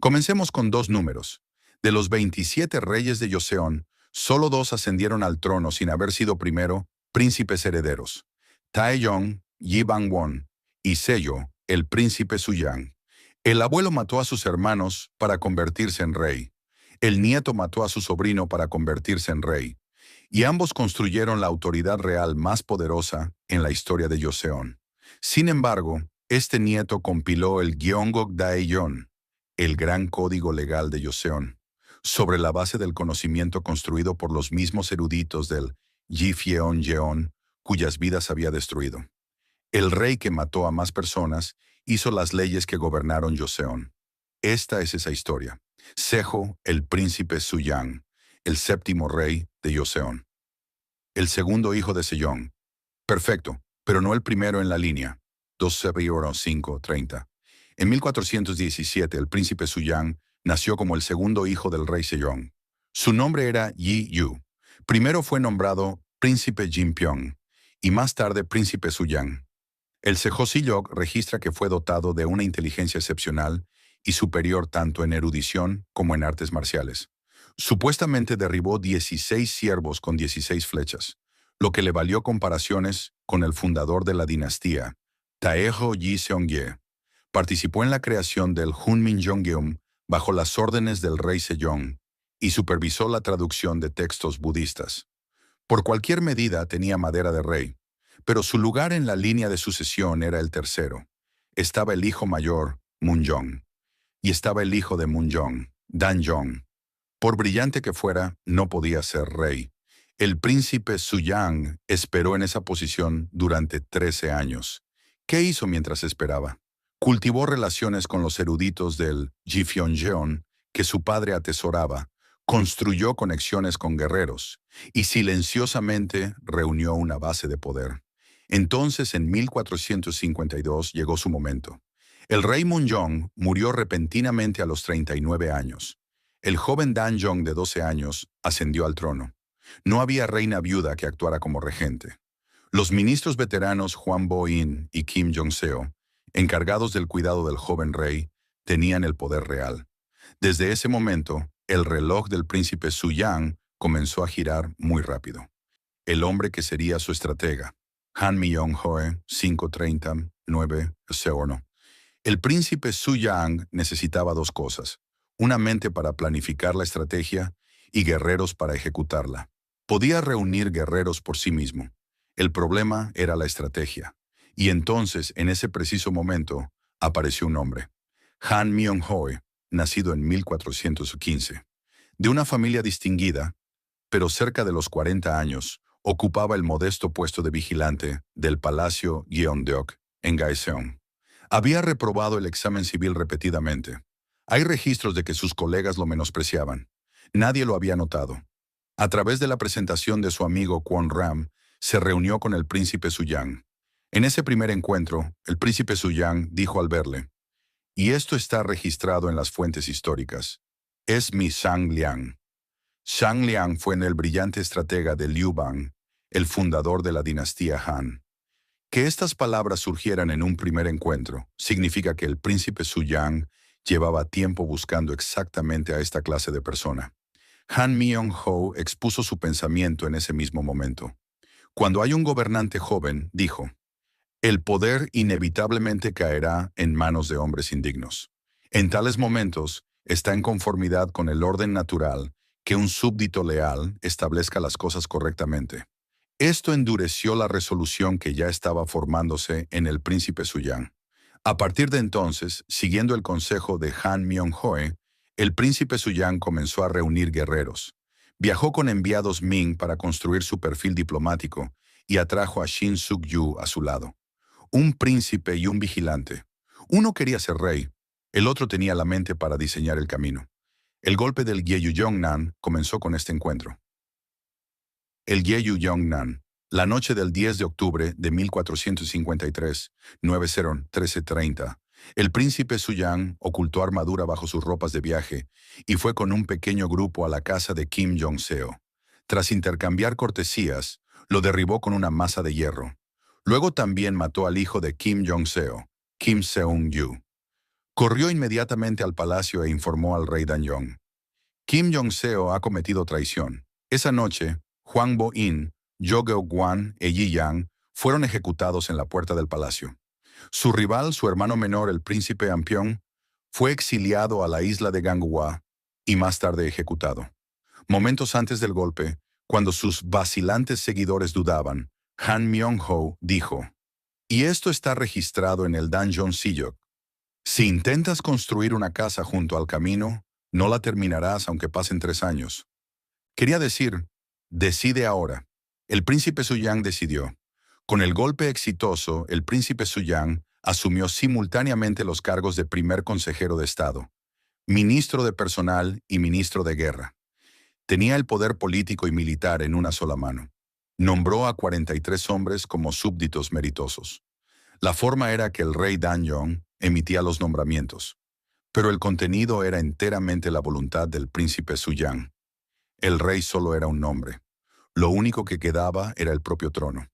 Comencemos con dos números. De los 27 reyes de Joseon, solo dos ascendieron al trono sin haber sido primero príncipes herederos: Taeyong, Yi Bangwon, y Seo, el príncipe Suyang. El abuelo mató a sus hermanos para convertirse en rey. El nieto mató a su sobrino para convertirse en rey. Y ambos construyeron la autoridad real más poderosa en la historia de Joseon. Sin embargo, este nieto compiló el Gyeongguk Daejeon, el gran código legal de Joseon, sobre la base del conocimiento construido por los mismos eruditos del Gifyeonjeon, cuyas vidas había destruido. El rey que mató a más personas hizo las leyes que gobernaron Joseon. Esta es esa historia. Seo, el príncipe Suyang, el séptimo rey de Joseon. El segundo hijo de Sejong. Perfecto, pero no el primero en la línea. 2-5-30. En 1417, el príncipe Suyang nació como el segundo hijo del rey Sejong. Su nombre era Yi Yu. Primero fue nombrado príncipe Jinpyong y más tarde príncipe Suyang. El Sejosillok registra que fue dotado de una inteligencia excepcional y superior tanto en erudición como en artes marciales. Supuestamente derribó 16 ciervos con 16 flechas, lo que le valió comparaciones con el fundador de la dinastía, Taejo Yi Seongye. Participó en la creación del Hunminjeongeum bajo las órdenes del rey Sejong y supervisó la traducción de textos budistas. Por cualquier medida tenía madera de rey, pero su lugar en la línea de sucesión era el tercero. Estaba el hijo mayor, Munjong, y estaba el hijo de Munjong, Danjong. Por brillante que fuera, no podía ser rey. El príncipe Suyang esperó en esa posición durante 13 años. ¿Qué hizo mientras esperaba? Cultivó relaciones con los eruditos del Gifyeonjeon que su padre atesoraba, construyó conexiones con guerreros y silenciosamente reunió una base de poder. Entonces, en 1452 llegó su momento. El rey Munjong murió repentinamente a los 39 años. El joven Danjong de 12 años ascendió al trono. No había reina viuda que actuara como regente. Los ministros veteranos Hwang Bo-in y Kim Jong-seo, encargados del cuidado del joven rey, tenían el poder real. Desde ese momento, el reloj del príncipe Suyang comenzó a girar muy rápido. El hombre que sería su estratega, Han Myong-hoe, 5:30, 9, El príncipe Suyang necesitaba dos cosas: una mente para planificar la estrategia y guerreros para ejecutarla. Podía reunir guerreros por sí mismo. El problema era la estrategia. Y entonces, en ese preciso momento, apareció un hombre. Han Myong-hoe, nacido en 1415. De una familia distinguida, pero cerca de los 40 años, ocupaba el modesto puesto de vigilante del Palacio Gyeongdeok en Gaeseong. Había reprobado el examen civil repetidamente. Hay registros de que sus colegas lo menospreciaban. Nadie lo había notado. A través de la presentación de su amigo Kwon Ram, se reunió con el príncipe Suyang. En ese primer encuentro, el príncipe Suyang dijo al verle: "Y esto está registrado en las fuentes históricas. Es mi Zhang Liang". Zhang Liang fue el brillante estratega de Liu Bang, el fundador de la dinastía Han. Que estas palabras surgieran en un primer encuentro significa que el príncipe Suyang llevaba tiempo buscando exactamente a esta clase de persona. Han Myong-hoe expuso su pensamiento en ese mismo momento. Cuando hay un gobernante joven, dijo, el poder inevitablemente caerá en manos de hombres indignos. En tales momentos, está en conformidad con el orden natural que un súbdito leal establezca las cosas correctamente. Esto endureció la resolución que ya estaba formándose en el príncipe Suyang. A partir de entonces, siguiendo el consejo de Han Myong-hoe, el príncipe Suyang comenzó a reunir guerreros. Viajó con enviados Ming para construir su perfil diplomático y atrajo a Shin Suk-yu a su lado. Un príncipe y un vigilante. Uno quería ser rey, el otro tenía la mente para diseñar el camino. El golpe del Gyeongnam comenzó con este encuentro. El Gyeongnam, la noche del 10 de octubre de 1453, 13:30, el príncipe Suyang ocultó armadura bajo sus ropas de viaje y fue con un pequeño grupo a la casa de Kim Jong-seo. Tras intercambiar cortesías, lo derribó con una masa de hierro. Luego también mató al hijo de Kim Jong-seo, Kim Seung-yu. Corrió inmediatamente al palacio e informó al rey Danjong. Kim Jong-seo ha cometido traición. Esa noche, Hwang Bo-in, Jo Geo-gwan e Yi Yang fueron ejecutados en la puerta del palacio. Su rival, su hermano menor, el príncipe Ampyeong, fue exiliado a la isla de Ganghwa y más tarde ejecutado. Momentos antes del golpe, cuando sus vacilantes seguidores dudaban, Han Myung-ho dijo, y esto está registrado en el Danjon Siyok. Si intentas construir una casa junto al camino, no la terminarás aunque pasen 3 años. Quería decir, decide ahora. El príncipe Suyang decidió. Con el golpe exitoso, el príncipe Suyang asumió simultáneamente los cargos de primer consejero de Estado, ministro de personal y ministro de guerra. Tenía el poder político y militar en una sola mano. Nombró a 43 hombres como súbditos meritosos. La forma era que el rey Danjong emitía los nombramientos, pero el contenido era enteramente la voluntad del príncipe Suyang. El rey solo era un nombre. Lo único que quedaba era el propio trono.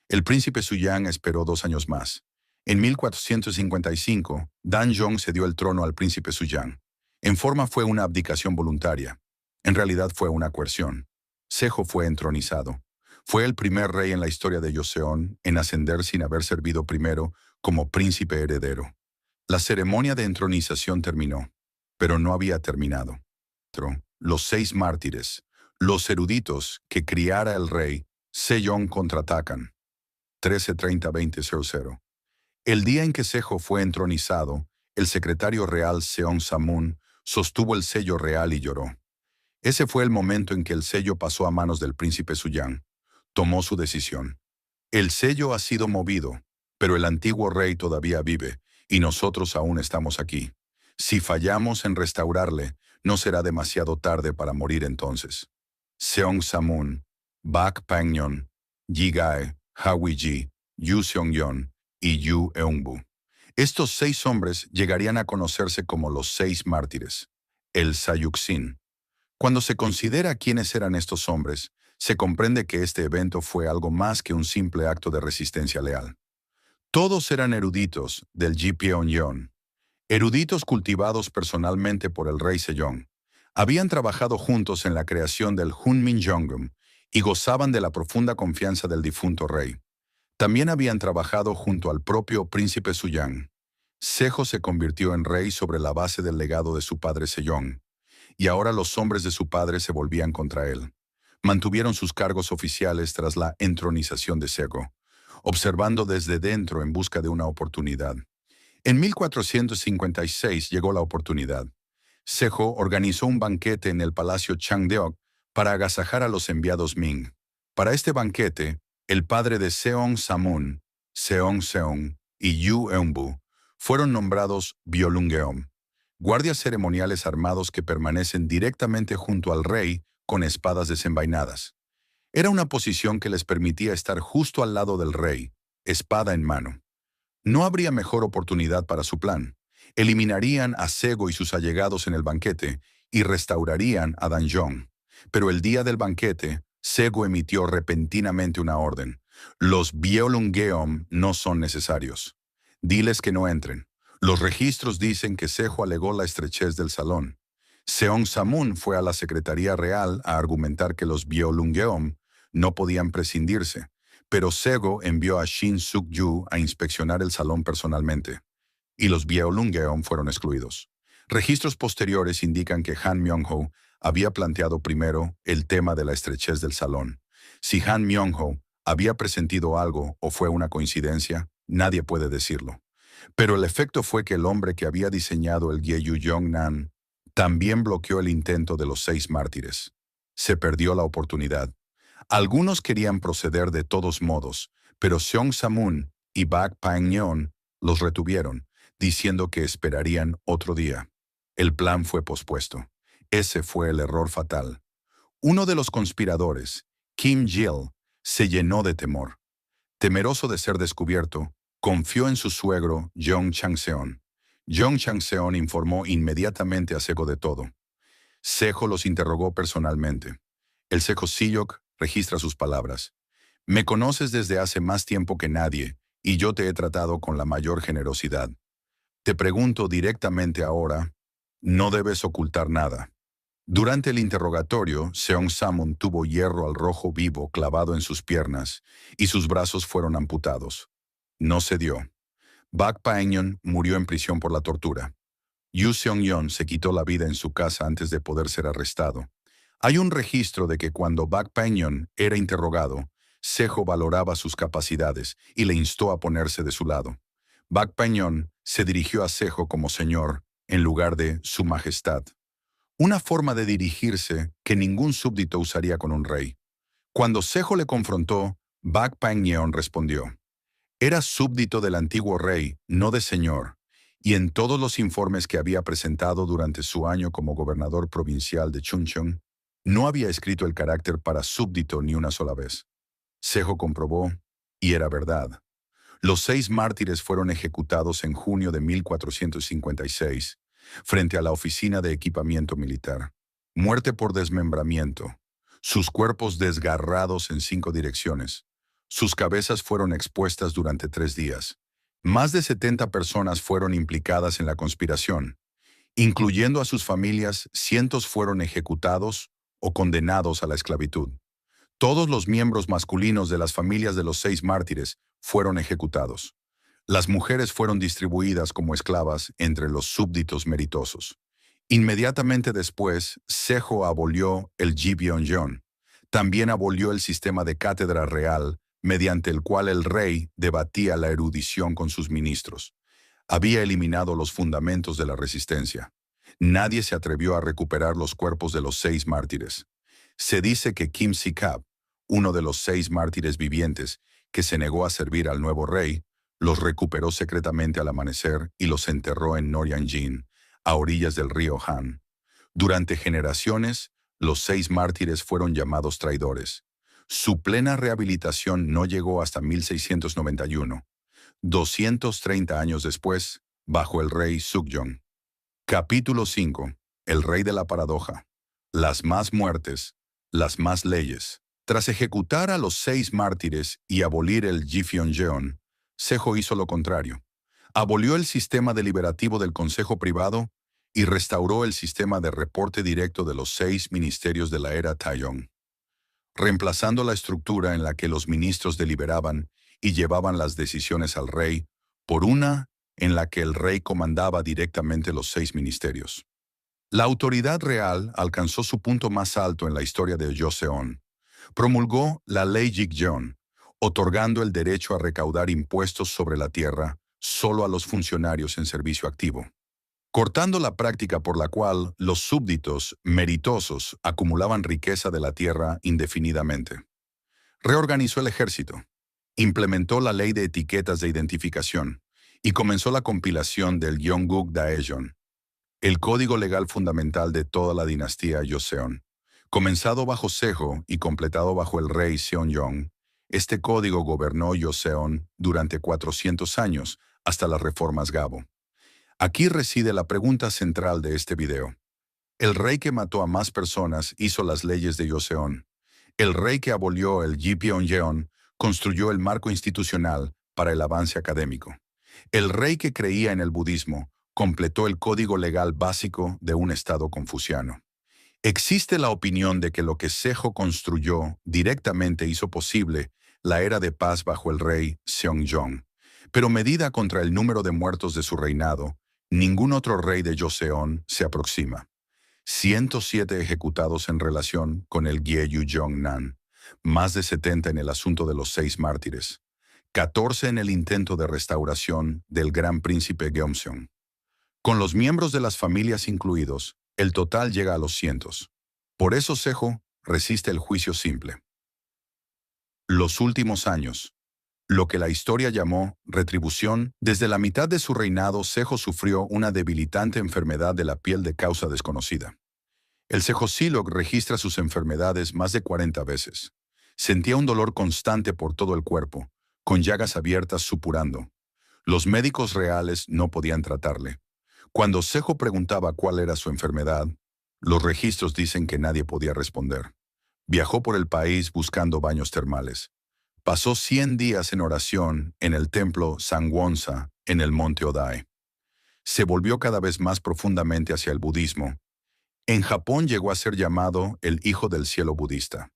El príncipe Suyang esperó 2 años más. En 1455, Danjong cedió el trono al príncipe Suyang. En forma fue una abdicación voluntaria. En realidad fue una coerción. Sejo fue entronizado. Fue el primer rey en la historia de Joseon en ascender sin haber servido primero como príncipe heredero. La ceremonia de entronización terminó, pero no había terminado. Los 6 mártires, los eruditos que criara el rey, Sejong contraatacan. 13:30-20:00. El día en que Sejo fue entronizado, el secretario real Seong Samun sostuvo el sello real y lloró. Ese fue el momento en que el sello pasó a manos del príncipe Suyang. Tomó su decisión. El sello ha sido movido, pero el antiguo rey todavía vive, y nosotros aún estamos aquí. Si fallamos en restaurarle, no será demasiado tarde para morir entonces. Seong Samun, Bak Pangyon, Yi Gae, Hawi Ji, Yu Seong-yeon y Yu Eunbu. Estos 6 hombres llegarían a conocerse como los 6 mártires, el Sayuksin. Cuando se considera quiénes eran estos hombres, se comprende que este evento fue algo más que un simple acto de resistencia leal. Todos eran eruditos del Ji-Pyeong-yeon, eruditos cultivados personalmente por el rey Sejong. Habían trabajado juntos en la creación del Hunmin-jeongeum y gozaban de la profunda confianza del difunto rey. También habían trabajado junto al propio príncipe Suyang. Sejo se convirtió en rey sobre la base del legado de su padre Sejong, y ahora los hombres de su padre se volvían contra él. Mantuvieron sus cargos oficiales tras la entronización de Sejo, observando desde dentro en busca de una oportunidad. En 1456 llegó la oportunidad. Sejo organizó un banquete en el palacio Changdeok para agasajar a los enviados Ming. Para este banquete, el padre de Seong Samun, Seong Seong y Yu Eunbu fueron nombrados Byolungeom, guardias ceremoniales armados que permanecen directamente junto al rey con espadas desenvainadas. Era una posición que les permitía estar justo al lado del rey, espada en mano. No habría mejor oportunidad para su plan. Eliminarían a Sego y sus allegados en el banquete y restaurarían a Danjong. Pero el día del banquete, Sego emitió repentinamente una orden. Los Byolungeom no son necesarios. Diles que no entren. Los registros dicen que Sejo alegó la estrechez del salón. Seong Samun fue a la Secretaría Real a argumentar que los Byolungeom no podían prescindirse, pero Sego envió a Shin Suk-yu a inspeccionar el salón personalmente, y los Byolungeom fueron excluidos. Registros posteriores indican que Han Myung-ho había planteado primero el tema de la estrechez del salón. Si Han Myung-ho había presentido algo o fue una coincidencia, nadie puede decirlo. Pero el efecto fue que el hombre que había diseñado el Gyeyu-jong-nan también bloqueó el intento de los 6 mártires. Se perdió la oportunidad. Algunos querían proceder de todos modos, pero Seong Samun y Bak Pangyon los retuvieron, diciendo que esperarían otro día. El plan fue pospuesto. Ese fue el error fatal. Uno de los conspiradores, Kim Jil, se llenó de temor. Temeroso de ser descubierto, confió en su suegro, Jong Changseon. Jong Changseon informó inmediatamente a Sego de todo. Sejo los interrogó personalmente. El Sejo Siyok registra sus palabras. Me conoces desde hace más tiempo que nadie, y yo te he tratado con la mayor generosidad. Te pregunto directamente ahora, no debes ocultar nada. Durante el interrogatorio, Seong Samon tuvo hierro al rojo vivo clavado en sus piernas y sus brazos fueron amputados. No cedió. Bak Pa-eun murió en prisión por la tortura. Yu Seong-yeon se quitó la vida en su casa antes de poder ser arrestado. Hay un registro de que cuando Bak Pa-eun era interrogado, Sejo valoraba sus capacidades y le instó a ponerse de su lado. Bak Pa-eun se dirigió a Sejo como señor en lugar de su majestad. Una forma de dirigirse que ningún súbdito usaría con un rey. Cuando Sejo le confrontó, Bak Pa-eun respondió: era súbdito del antiguo rey, no de señor, y en todos los informes que había presentado durante su año como gobernador provincial de Chuncheon, no había escrito el carácter para súbdito ni una sola vez. Sejo comprobó, y era verdad. Los 6 mártires fueron ejecutados en junio de 1456, frente a la oficina de equipamiento militar. Muerte por desmembramiento. Sus cuerpos desgarrados en 5 direcciones. Sus cabezas fueron expuestas durante 3 días. Más de 70 personas fueron implicadas en la conspiración. Incluyendo a sus familias, cientos fueron ejecutados o condenados a la esclavitud. Todos los miembros masculinos de las familias de los 6 mártires fueron ejecutados. Las mujeres fueron distribuidas como esclavas entre los súbditos meritosos. Inmediatamente después, Sejo abolió el Ji-byong-jeon. También abolió el sistema de cátedra real, mediante el cual el rey debatía la erudición con sus ministros. Había eliminado los fundamentos de la resistencia. Nadie se atrevió a recuperar los cuerpos de los 6 mártires. Se dice que Kim Si-kap, uno de los 6 mártires vivientes que se negó a servir al nuevo rey, los recuperó secretamente al amanecer y los enterró en Noryangjin, a orillas del río Han. Durante generaciones, los 6 mártires fueron llamados traidores. Su plena rehabilitación no llegó hasta 1691, 230 años después, bajo el rey Sukjong. Capítulo 5. El rey de la paradoja. Las más muertes, las más leyes. Tras ejecutar a los 6 mártires y abolir el Ji-byong-jeon, Sejo hizo lo contrario. Abolió el sistema deliberativo del Consejo Privado y restauró el sistema de reporte directo de los 6 ministerios de la era Taeyong, reemplazando la estructura en la que los ministros deliberaban y llevaban las decisiones al rey por una en la que el rey comandaba directamente los 6 ministerios. La autoridad real alcanzó su punto más alto en la historia de Joseon. Promulgó la ley Jigjeon, otorgando el derecho a recaudar impuestos sobre la tierra solo a los funcionarios en servicio activo, cortando la práctica por la cual los súbditos meritosos acumulaban riqueza de la tierra indefinidamente. Reorganizó el ejército, implementó la ley de etiquetas de identificación y comenzó la compilación del Gyeongguk Daejeon, el código legal fundamental de toda la dinastía Joseon. Comenzado bajo Sejo y completado bajo el rey Seongjong, este código gobernó Joseon durante 400 años hasta las reformas Gabo. Aquí reside la pregunta central de este video. El rey que mató a más personas hizo las leyes de Joseon. El rey que abolió el Ji-byong-jeon construyó el marco institucional para el avance académico. El rey que creía en el budismo completó el código legal básico de un estado confuciano. Existe la opinión de que lo que Sejo construyó directamente hizo posible la era de paz bajo el rey Seongjong, pero medida contra el número de muertos de su reinado, ningún otro rey de Joseon se aproxima. 107 ejecutados en relación con el Gyeyu-jong-nan, más de 70 en el asunto de los 6 mártires, 14 en el intento de restauración del gran príncipe Gyeomseong. Con los miembros de las familias incluidos, el total llega a los cientos. Por eso Sejo resiste el juicio simple. Los últimos años. Lo que la historia llamó retribución, desde la mitad de su reinado Sejo sufrió una debilitante enfermedad de la piel de causa desconocida. El Sejosilog registra sus enfermedades más de 40 veces. Sentía un dolor constante por todo el cuerpo, con llagas abiertas supurando. Los médicos reales no podían tratarle. Cuando Sejo preguntaba cuál era su enfermedad, los registros dicen que nadie podía responder. Viajó por el país buscando baños termales. Pasó 100 días en oración en el templo Sangwonsa, en el monte Odai. se volvió cada vez más profundamente hacia el budismo. En Japón llegó a ser llamado el Hijo del Cielo budista.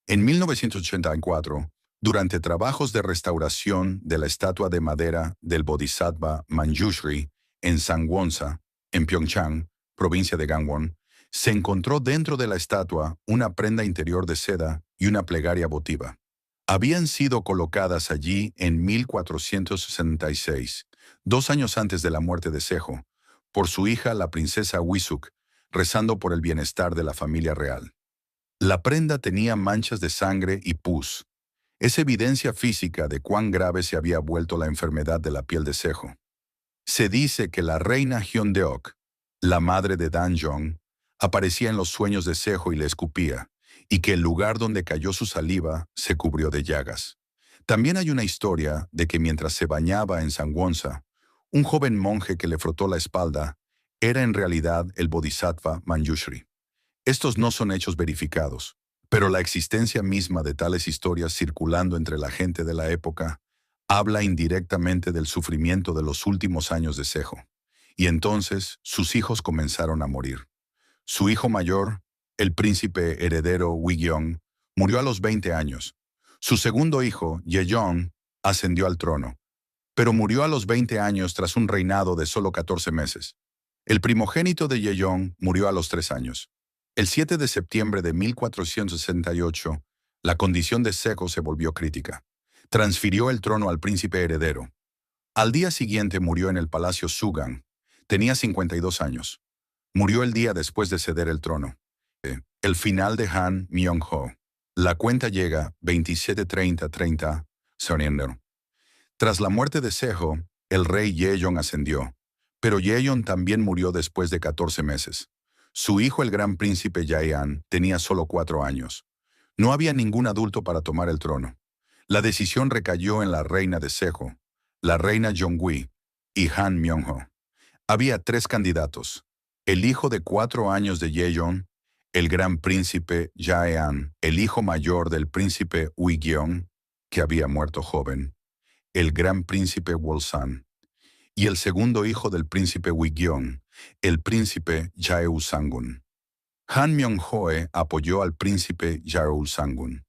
En 1984, durante trabajos de restauración de la estatua de madera del Bodhisattva Manjushri en Sangwonsa, en Pyeongchang, provincia de Gangwon, se encontró dentro de la estatua una prenda interior de seda y una plegaria votiva. Habían sido colocadas allí en 1466, 2 años antes de la muerte de Sejo, por su hija la princesa Wisuk, rezando por el bienestar de la familia real. La prenda tenía manchas de sangre y pus. Es evidencia física de cuán grave se había vuelto la enfermedad de la piel de Sejo. Se dice que la reina Hyundeok, la madre de Danjong, aparecía en los sueños de Sejo y le escupía, y que el lugar donde cayó su saliva se cubrió de llagas. También hay una historia de que mientras se bañaba en Sangwonsa, un joven monje que le frotó la espalda era en realidad el Bodhisattva Manjushri. Estos no son hechos verificados, pero la existencia misma de tales historias circulando entre la gente de la época habla indirectamente del sufrimiento de los últimos años de Sejo. Y entonces sus hijos comenzaron a morir. Su hijo mayor, el príncipe heredero Wigyeong, murió a los 20 años. Su segundo hijo, Yejong, ascendió al trono, pero murió a los 20 años tras un reinado de solo 14 meses. El primogénito de Yejong murió a los 3 años. El 7 de septiembre de 1468, la condición de Sejo se volvió crítica. Transfirió el trono al príncipe heredero. Al día siguiente murió en el palacio Sugang. Tenía 52 años. Murió el día después de ceder el trono. El final de Han Myung-ho. La cuenta llega 27:30:30, Soriender. Tras la muerte de Sejo, el rey Yejong ascendió, pero Yejong también murió después de 14 meses. Su hijo, el gran príncipe Jaean, tenía solo 4 años. No había ningún adulto para tomar el trono. La decisión recayó en la reina de Sejo, la reina Jongui y Han Myung-ho. Había 3 candidatos: el hijo de 4 años de Yejong, el gran príncipe Jaean, el hijo mayor del príncipe Wigyeong, que había muerto joven, el gran príncipe Wolsan, y el segundo hijo del príncipe Wigyeong, el príncipe Jaeulsangun. Han Myung-ho apoyó al príncipe Jaeulsangun.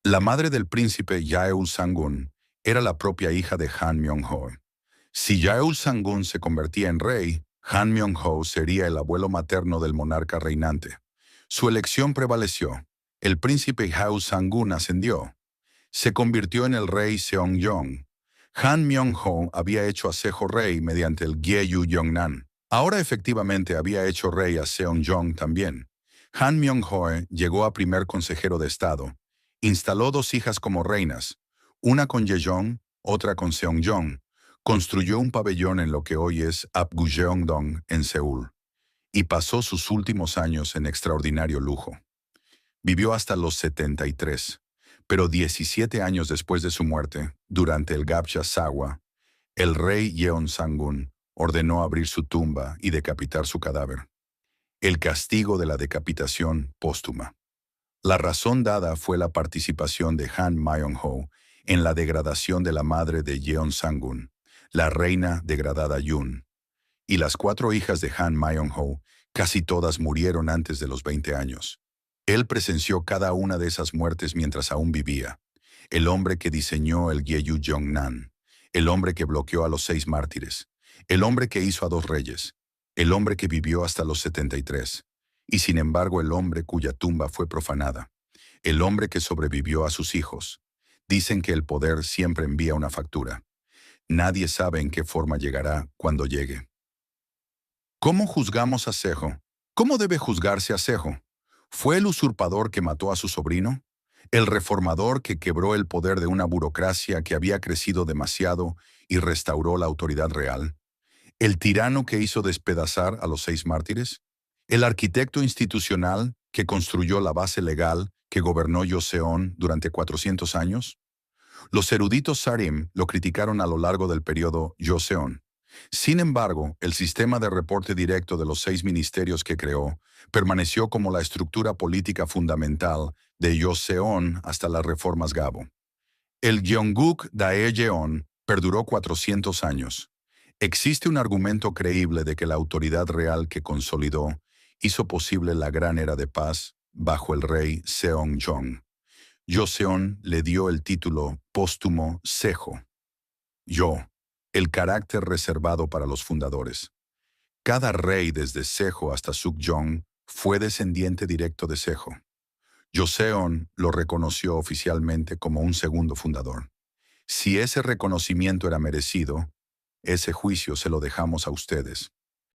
La madre del príncipe Jaeulsangun era la propia hija de Han Myung-ho. Si Jaeulsangun se convertía en rey, Han Myung-ho sería el abuelo materno del monarca reinante. Su elección prevaleció. El príncipe Jaeulsangun ascendió. Se convirtió en el rey Seongjong. Han Myung-ho había hecho a Sejo rey mediante el Gyeyu Yongnan. Ahora efectivamente había hecho rey a Seongjong también. Han Myung-ho llegó a primer consejero de Estado. Instaló 2 hijas como reinas, una con Yejong, otra con Seongjong. Construyó un pabellón en lo que hoy es Apgujeongdong, en Seúl, y pasó sus últimos años en extraordinario lujo. Vivió hasta los 73, pero 17 años después de su muerte, durante el Gapcha Sawa, el rey Yeonsangun ordenó abrir su tumba y decapitar su cadáver. El castigo de la decapitación póstuma. La razón dada fue la participación de Han Myung-ho en la degradación de la madre de Yeonsangun, la reina degradada Yun. Y las 4 hijas de Han Myung-ho, casi todas murieron antes de los 20 años. Él presenció cada una de esas muertes mientras aún vivía. El hombre que diseñó el Gyeyu Yongnan, el hombre que bloqueó a los 6 mártires, el hombre que hizo a 2 reyes, el hombre que vivió hasta los 73, y sin embargo el hombre cuya tumba fue profanada, el hombre que sobrevivió a sus hijos. Dicen que el poder siempre envía una factura. Nadie sabe en qué forma llegará cuando llegue. ¿Cómo juzgamos a Sejo? ¿Cómo debe juzgarse a Sejo? ¿Fue el usurpador que mató a su sobrino? ¿El reformador que quebró el poder de una burocracia que había crecido demasiado y restauró la autoridad real? ¿El tirano que hizo despedazar a los 6 mártires? ¿El arquitecto institucional que construyó la base legal que gobernó Joseon durante 400 años? Los eruditos Sarim lo criticaron a lo largo del periodo Joseon. Sin embargo, el sistema de reporte directo de los 6 ministerios que creó permaneció como la estructura política fundamental de Joseon hasta las reformas Gabo. El Gyeongguk Daejeon perduró 400 años. Existe un argumento creíble de que la autoridad real que consolidó hizo posible la gran era de paz bajo el rey Seongjong. Joseon le dio el título póstumo Sejo. El carácter reservado para los fundadores. Cada rey desde Sejo hasta Sukjong fue descendiente directo de Sejo. Joseon lo reconoció oficialmente como un segundo fundador. Si ese reconocimiento era merecido, ese juicio se lo dejamos a ustedes.